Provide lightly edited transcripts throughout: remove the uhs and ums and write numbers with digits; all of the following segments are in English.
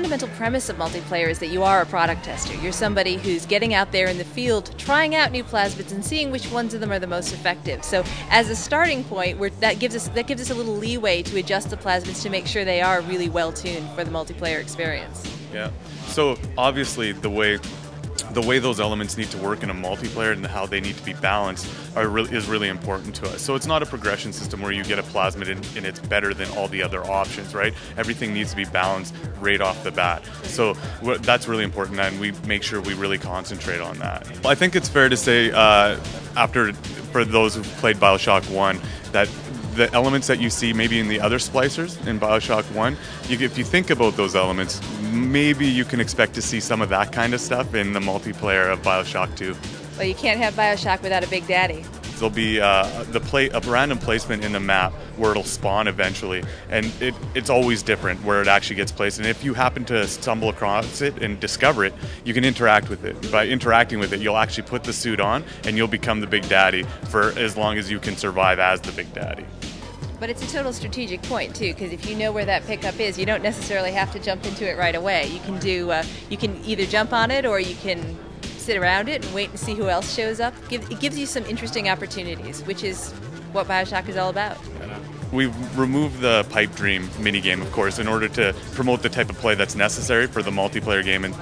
fundamental premise of multiplayer is that you are a product tester. You're somebody who's getting out there in the field, trying out new plasmids and seeing which ones of them are the most effective. So as a starting point, that gives us a little leeway to adjust the plasmids to make sure they are really well tuned for the multiplayer experience. Yeah. So obviously the way those elements need to work in a multiplayer and how they need to be balanced is really important to us. So it's not a progression system where you get a plasmid and it's better than all the other options, right? Everything needs to be balanced right off the bat. So that's really important, and we make sure we really concentrate on that. I think it's fair to say, for those who've played Bioshock 1, that the elements that you see maybe in the other splicers in Bioshock 1, if you think about those elements, maybe you can expect to see some of that kind of stuff in the multiplayer of Bioshock 2. Well, you can't have Bioshock without a Big Daddy. There'll be a random placement in the map where it'll spawn eventually, and it's always different where it actually gets placed. And if you happen to stumble across it and discover it, you can interact with it. By interacting with it, you'll actually put the suit on, and you'll become the Big Daddy for as long as you can survive as the Big Daddy. But it's a total strategic point too, because if you know where that pickup is, you don't necessarily have to jump into it right away. You can you can either jump on it or you can sit around it and wait and see who else shows up. It gives you some interesting opportunities, which is what Bioshock is all about. We've removed the pipe dream minigame, of course, in order to promote the type of play that's necessary for the multiplayer game and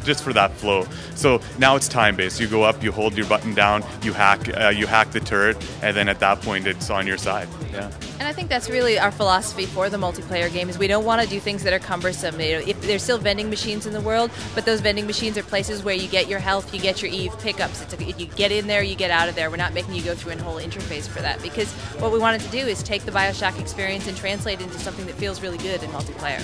just for that flow. So now it's time-based. You go up, you hold your button down, you hack the turret, and then at that point it's on your side. Yeah. And I think that's really our philosophy for the multiplayer game is we don't want to do things that are cumbersome. If there's still vending machines in the world, but those vending machines are places where you get your health, you get your EVE pickups. You get in there, you get out of there. We're not making you go through a whole interface for that, because what we wanted to do is take the Bioshock experience and translate it into something that feels really good in multiplayer.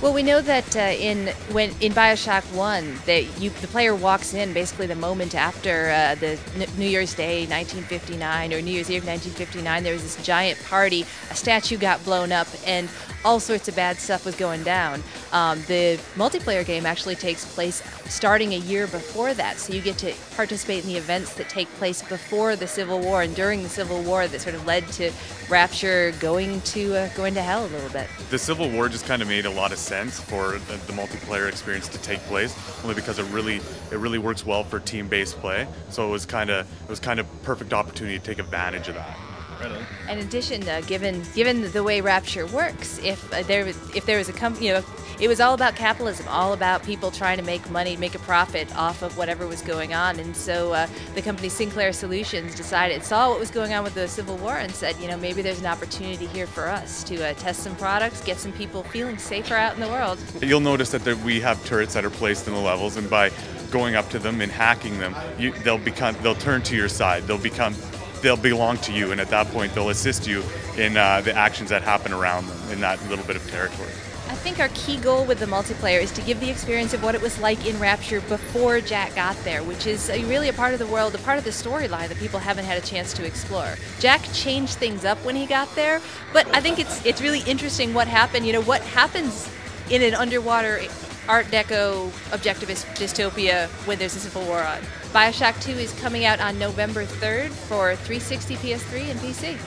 Well, we know that in Bioshock 1, the player walks in basically the moment after the New Year's Day 1959 or New Year's Eve 1959. There was this giant party, a statue got blown up, and all sorts of bad stuff was going down. The multiplayer game actually takes place starting a year before that, so you get to participate in the events that take place before the Civil War and during the Civil War that sort of led to Rapture going to hell a little bit. The Civil War just kind of made a lot of sense for the multiplayer experience to take place, only because it really works well for team-based play. So it was kind of perfect opportunity to take advantage of that. Right on. In addition, given the way Rapture works, if there was a company, it was all about capitalism, all about people trying to make money, make a profit off of whatever was going on. And so the company Sinclair Solutions saw what was going on with the Civil War and said, maybe there's an opportunity here for us to test some products, get some people feeling safer out in the world. You'll notice that we have turrets that are placed in the levels, and by going up to them and hacking them, they'll turn to your side. They'll belong to you, and at that point they'll assist you in the actions that happen around them in that little bit of territory. I think our key goal with the multiplayer is to give the experience of what it was like in Rapture before Jack got there, which is really a part of the world, a part of the storyline that people haven't had a chance to explore. Jack changed things up when he got there, but I think it's really interesting what happened. What happens in an underwater Art Deco objectivist dystopia when there's a civil war on. Bioshock 2 is coming out on November 3rd for 360, PS3, and PC.